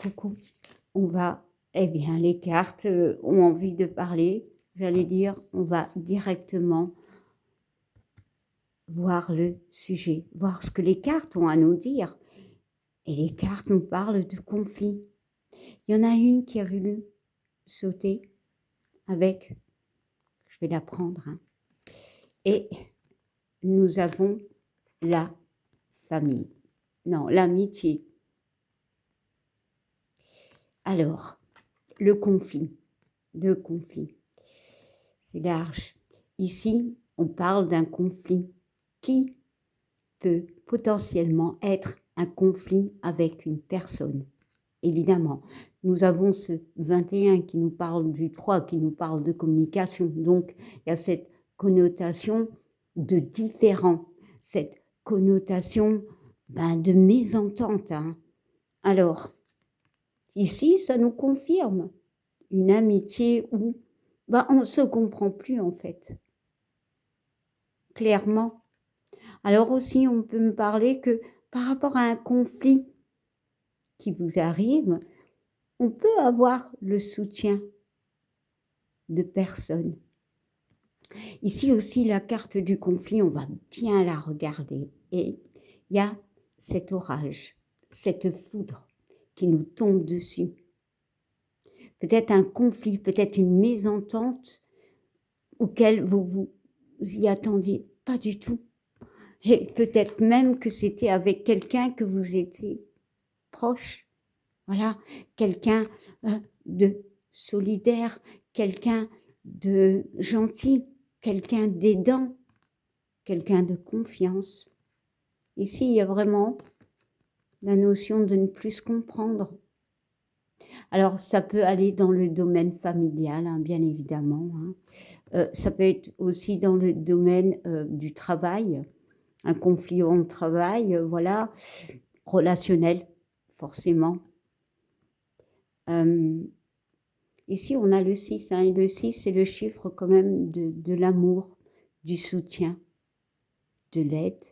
Coucou, on va, eh bien, les cartes ont envie de parler. J'allais dire, on va directement voir le sujet, voir ce que les cartes ont à nous dire. Et les cartes nous parlent de conflit. Il y en a une qui a voulu sauter avec, je vais la prendre, hein. Et nous avons la famille. Non, l'amitié. Alors, le conflit. C'est large. Ici, on parle d'un conflit qui peut potentiellement être un conflit avec une personne. Évidemment, nous avons ce 21 qui nous parle du 3, qui nous parle de communication. Donc, il y a cette connotation de différent, cette connotation de mésentente, hein. Alors, ici, ça nous confirme une amitié où on ne se comprend plus en fait, clairement. Alors aussi, on peut me parler que par rapport à un conflit qui vous arrive, on peut avoir le soutien de personnes. Ici aussi, la carte du conflit, on va bien la regarder. Et il y a cet orage, cette foudre qui nous tombe dessus. Peut-être un conflit, peut-être une mésentente auquel vous y attendiez pas du tout. Et peut-être même que c'était avec quelqu'un que vous étiez proche. Voilà, quelqu'un de solidaire, quelqu'un de gentil, quelqu'un d'aidant, quelqu'un de confiance. Ici, il y a vraiment la notion de ne plus se comprendre. Alors, ça peut aller dans le domaine familial, hein, bien évidemment, hein. Ça peut être aussi dans le domaine du travail, un conflit au travail, voilà, relationnel, forcément. Ici, on a le 6, hein, et le 6, c'est le chiffre quand même de l'amour, du soutien, de l'aide,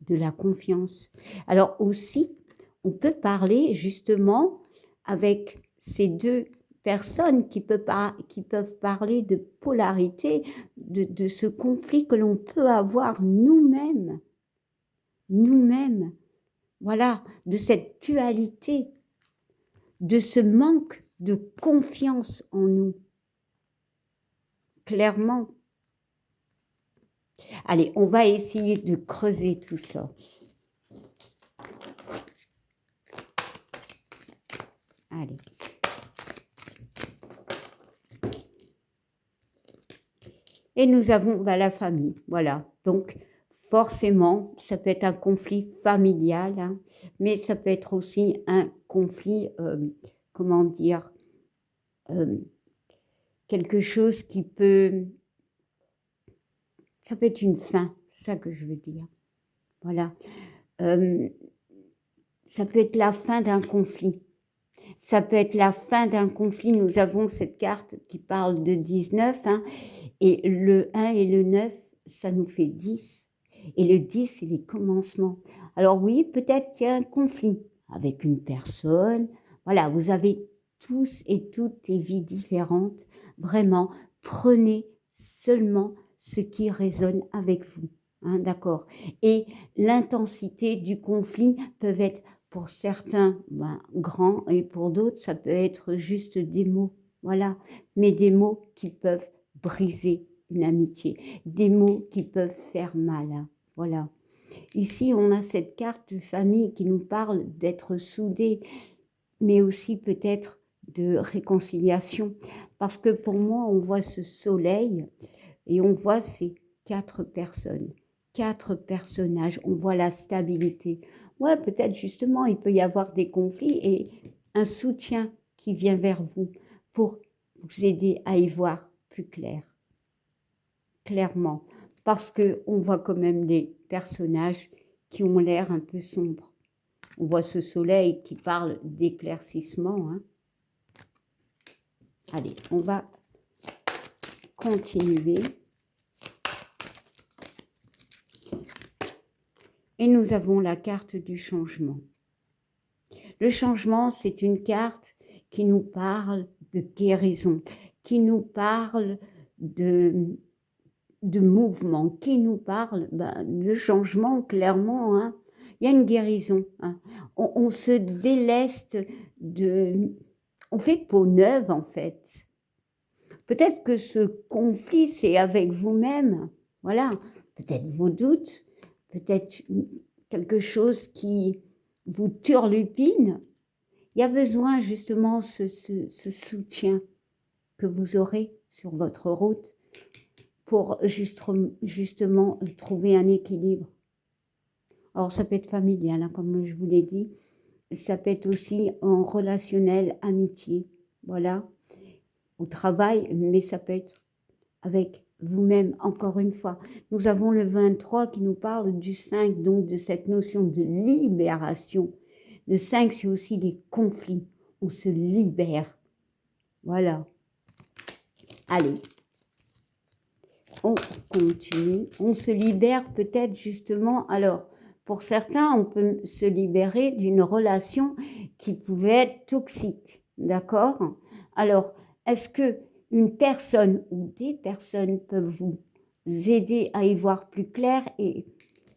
de la confiance. Alors aussi, on peut parler justement avec ces deux personnes qui peuvent parler de polarité, de ce conflit que l'on peut avoir nous-mêmes, voilà, de cette dualité, de ce manque de confiance en nous, clairement. Allez, on va essayer de creuser tout ça. Allez. Et nous avons la famille, voilà. Donc, forcément, ça peut être un conflit familial, hein, mais ça peut être aussi un conflit, comment dire, quelque chose qui peut... Ça peut être une fin, c'est ça que je veux dire. Voilà. Ça peut être la fin d'un conflit. Ça peut être la fin d'un conflit. Nous avons cette carte qui parle de 19, hein, et le 1 et le 9, ça nous fait 10. Et le 10, c'est les commencements. Alors oui, peut-être qu'il y a un conflit avec une personne. Voilà, vous avez tous et toutes des vies différentes. Vraiment, prenez seulement ce qui résonne avec vous. Hein, d'accord. Et l'intensité du conflit peut être pour certains grands et pour d'autres, ça peut être juste des mots. Voilà, mais des mots qui peuvent briser une amitié, des mots qui peuvent faire mal. Hein. Voilà. Ici, on a cette carte de famille qui nous parle d'être soudés, mais aussi peut-être de réconciliation. Parce que pour moi, on voit ce soleil et on voit ces 4 personnes, 4 personnages, on voit la stabilité. Ouais, peut-être justement, il peut y avoir des conflits et un soutien qui vient vers vous pour vous aider à y voir plus clair, clairement. Parce qu'on voit quand même des personnages qui ont l'air un peu sombres. On voit ce soleil qui parle d'éclaircissement. Hein. Allez, on va continuer. Et nous avons la carte du changement. Le changement, c'est une carte qui nous parle de guérison, qui nous parle de mouvement, qui nous parle de changement, clairement. Hein. Il y a une guérison. Hein. On se déleste on fait peau neuve, en fait. Peut-être que ce conflit, c'est avec vous-même. Voilà. Peut-être vos doutes, peut-être quelque chose qui vous turlupine. Il y a besoin justement ce soutien que vous aurez sur votre route pour justement trouver un équilibre. Alors ça peut être familial, hein, comme je vous l'ai dit, ça peut être aussi en relationnel, amitié, voilà, au travail, mais ça peut être avec vous-même, encore une fois. Nous avons le 23 qui nous parle du 5, donc de cette notion de libération. Le 5, c'est aussi les conflits, on se libère, voilà. Allez. On continue, on se libère peut-être justement, alors pour certains on peut se libérer d'une relation qui pouvait être toxique, d'accord? Alors est-ce que une personne ou des personnes peuvent vous aider à y voir plus clair et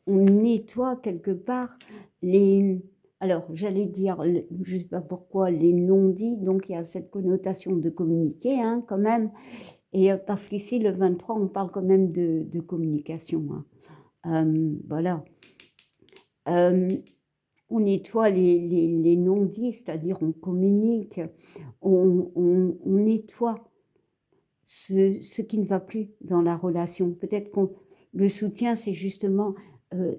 on nettoie quelque part les, alors j'allais dire, je ne sais pas pourquoi, les non-dits, donc il y a cette connotation de communiquer hein, quand même. Et parce qu'ici, le 23, on parle quand même de communication. Hein. Voilà. On nettoie les non-dits, c'est-à-dire on communique, on nettoie ce qui ne va plus dans la relation. Peut-être que le soutien, c'est justement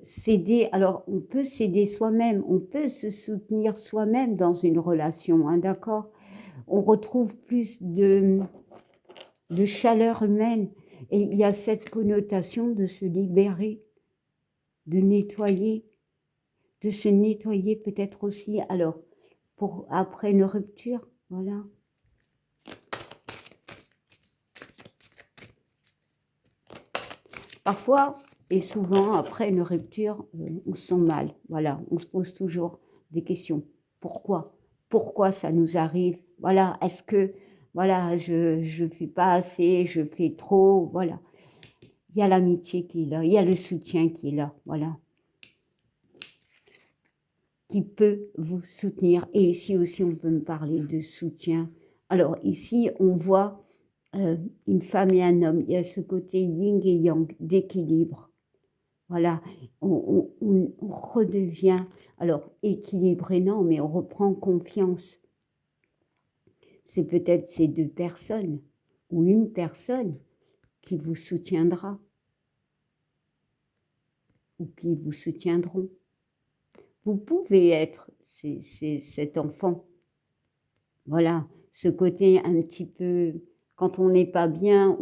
s'aider. Alors, on peut s'aider soi-même, on peut se soutenir soi-même dans une relation, hein, d'accord? On retrouve plus de chaleur humaine. Et il y a cette connotation de se libérer, de nettoyer, de se nettoyer peut-être aussi, alors, pour après une rupture, voilà. Parfois, et souvent, après une rupture, on se sent mal, voilà, on se pose toujours des questions. Pourquoi? Pourquoi ça nous arrive? Voilà, est-ce que, voilà, je ne fais pas assez, je fais trop, voilà. Il y a l'amitié qui est là, il y a le soutien qui est là, voilà, qui peut vous soutenir. Et ici aussi, on peut me parler de soutien. Alors ici, on voit une femme et un homme. Il y a ce côté yin et yang, d'équilibre. Voilà, on redevient, alors équilibré, non, mais on reprend confiance. C'est peut-être ces deux personnes ou une personne qui vous soutiendra ou qui vous soutiendront. Vous pouvez être cet enfant. Voilà, ce côté un petit peu, quand on n'est pas bien,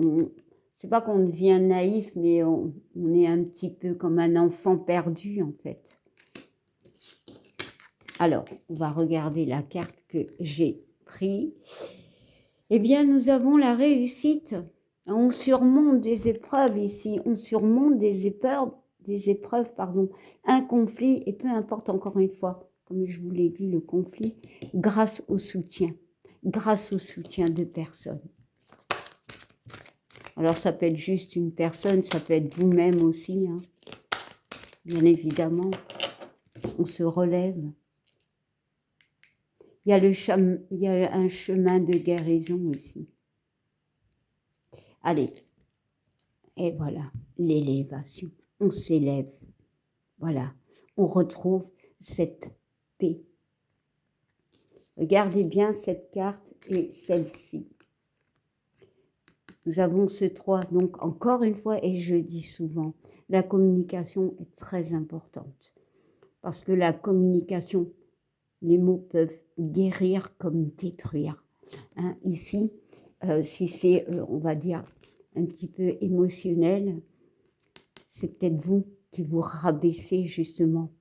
c'est pas qu'on devient naïf, mais on est un petit peu comme un enfant perdu en fait. Alors, on va regarder la carte que j'ai prise. Eh bien, nous avons la réussite. On surmonte des épreuves ici, on surmonte des épreuves, un conflit, et peu importe encore une fois, comme je vous l'ai dit, le conflit, grâce au soutien de personnes. Alors ça peut être juste une personne, ça peut être vous-même aussi, hein. Bien évidemment, on se relève. Il y a un chemin de guérison ici. Allez, et voilà, l'élévation, on s'élève. Voilà, on retrouve cette paix. Regardez bien cette carte et celle-ci. Nous avons ce 3, donc encore une fois, et je dis souvent, la communication est très importante. Parce que la communication, les mots peuvent guérir comme détruire. Hein, ici, si c'est, on va dire, un petit peu émotionnel, c'est peut-être vous qui vous rabaissez justement.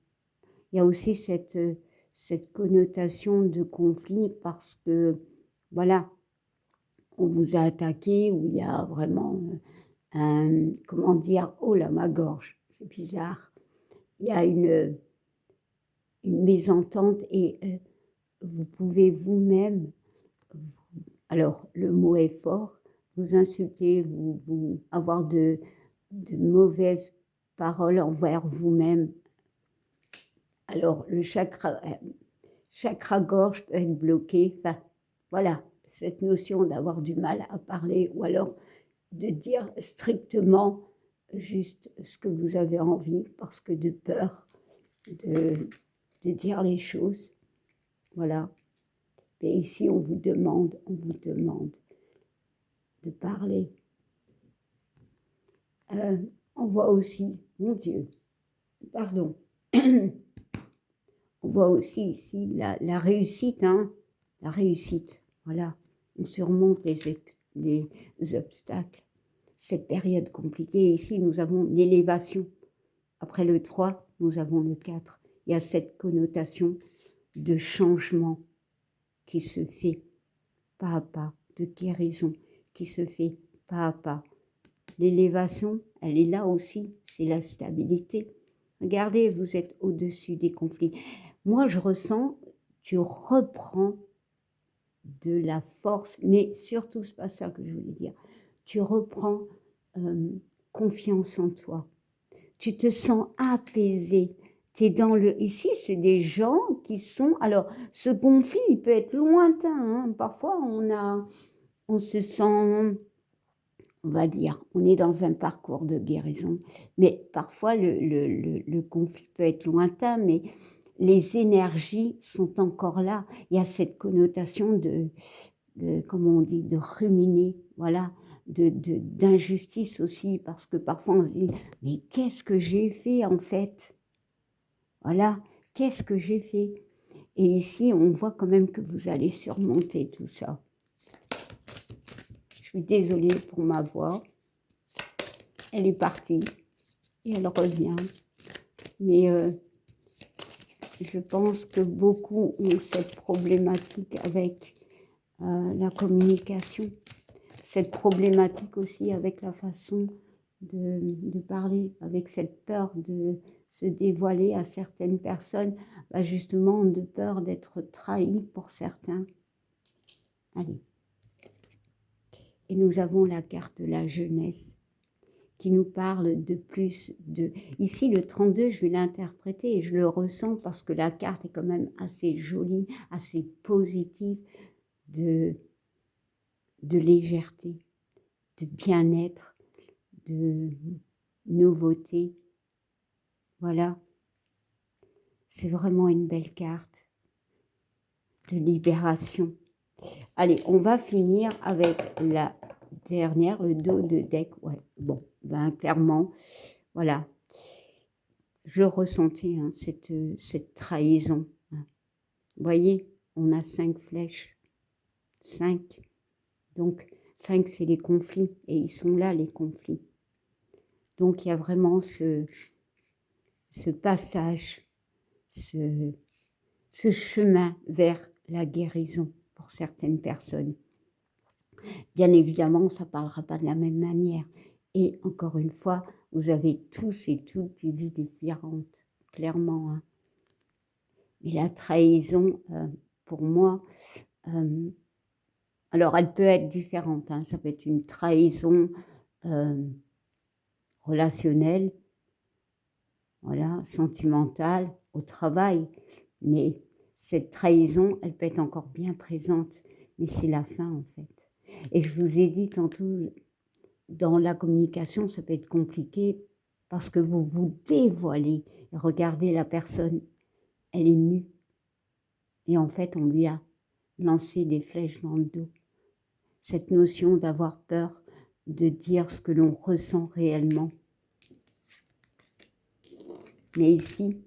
Il y a aussi cette connotation de conflit parce que, voilà, on vous a attaqué ou il y a vraiment un, comment dire, oh là, ma gorge, c'est bizarre. Il y a une mésentente et vous pouvez vous-même, alors le mot est fort, vous insulter, vous avoir de mauvaises paroles envers vous-même. Alors le chakra-gorge peut être bloqué. Enfin, voilà, cette notion d'avoir du mal à parler ou alors de dire strictement juste ce que vous avez envie parce que de peur de dire les choses. Voilà. Et ici, on vous demande de parler. On voit aussi, mon Dieu, pardon, on voit aussi ici la réussite, hein, la réussite, voilà. On surmonte les obstacles. Cette période compliquée, ici, nous avons l'élévation. Après le 3, nous avons le 4. Il y a cette connotation de changement qui se fait pas à pas, de guérison qui se fait pas à pas. L'élévation, elle est là aussi, c'est la stabilité. Regardez, vous êtes au-dessus des conflits. Moi, je ressens, tu reprends de la force, mais surtout, c'est pas ça que je voulais dire. Tu reprends confiance en toi. Tu te sens apaisé. T'es dans le... Ici, c'est des gens qui sont... Alors, ce conflit, il peut être lointain. Hein. Parfois, on se sent... On va dire, on est dans un parcours de guérison, mais parfois le conflit peut être lointain, mais les énergies sont encore là. Il y a cette connotation comment on dit, de ruminer, voilà, d'injustice aussi, parce que parfois on se dit, mais qu'est-ce que j'ai fait en fait? Voilà, qu'est-ce que j'ai fait? Et ici, on voit quand même que vous allez surmonter tout ça. Je suis désolée pour ma voix. Elle est partie et elle revient. Mais je pense que beaucoup ont cette problématique avec la communication. Cette problématique aussi avec la façon de parler, avec cette peur de se dévoiler à certaines personnes, justement de peur d'être trahi pour certains. Allez. Et nous avons la carte de la jeunesse qui nous parle de plus de... Ici, le 32, je vais l'interpréter et je le ressens parce que la carte est quand même assez jolie, assez positive, de légèreté, de bien-être, de nouveauté. Voilà. C'est vraiment une belle carte de libération. Allez, on va finir avec la dernière, le dos de deck. Ouais, bon, clairement, voilà. Je ressentais hein, cette trahison. Hein. Vous voyez, on a 5 flèches. 5. Donc, 5, c'est les conflits. Et ils sont là, les conflits. Donc, il y a vraiment ce passage, ce chemin vers la guérison pour certaines personnes. Bien évidemment, ça ne parlera pas de la même manière. Et encore une fois, vous avez tous et toutes des vies différentes, clairement. Hein. Mais la trahison, pour moi, alors elle peut être différente. Hein. Ça peut être une trahison relationnelle, voilà, sentimentale, au travail. Mais cette trahison, elle peut être encore bien présente. Mais c'est la fin, en fait. Et je vous ai dit tantôt, dans la communication, ça peut être compliqué parce que vous vous dévoilez. Regardez la personne, elle est nue. Et en fait, on lui a lancé des flèches dans le dos. Cette notion d'avoir peur de dire ce que l'on ressent réellement. Mais ici,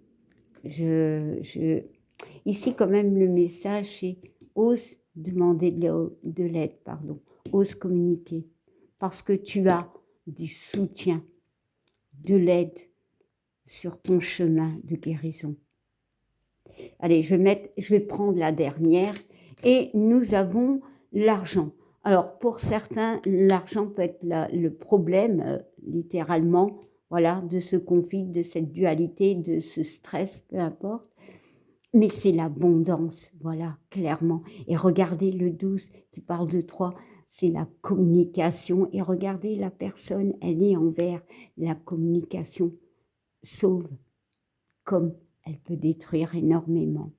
ici quand même le message c'est ose demander de l'aide, ose communiquer, parce que tu as du soutien, de l'aide sur ton chemin de guérison. Allez, je vais prendre la dernière et nous avons l'argent. Alors pour certains, l'argent peut être le problème, littéralement, voilà, de ce conflit, de cette dualité, de ce stress, peu importe. Mais c'est l'abondance, voilà, clairement. Et regardez le 12 qui parle de 3, c'est la communication. Et regardez la personne, elle est envers la communication sauve, comme elle peut détruire énormément.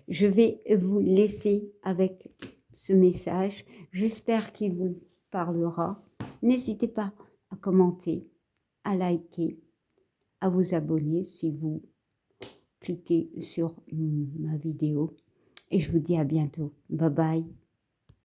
Je vais vous laisser avec ce message. J'espère qu'il vous parlera. N'hésitez pas à commenter, à liker, à vous abonner si vous cliquez sur ma vidéo. Et je vous dis à bientôt. Bye bye.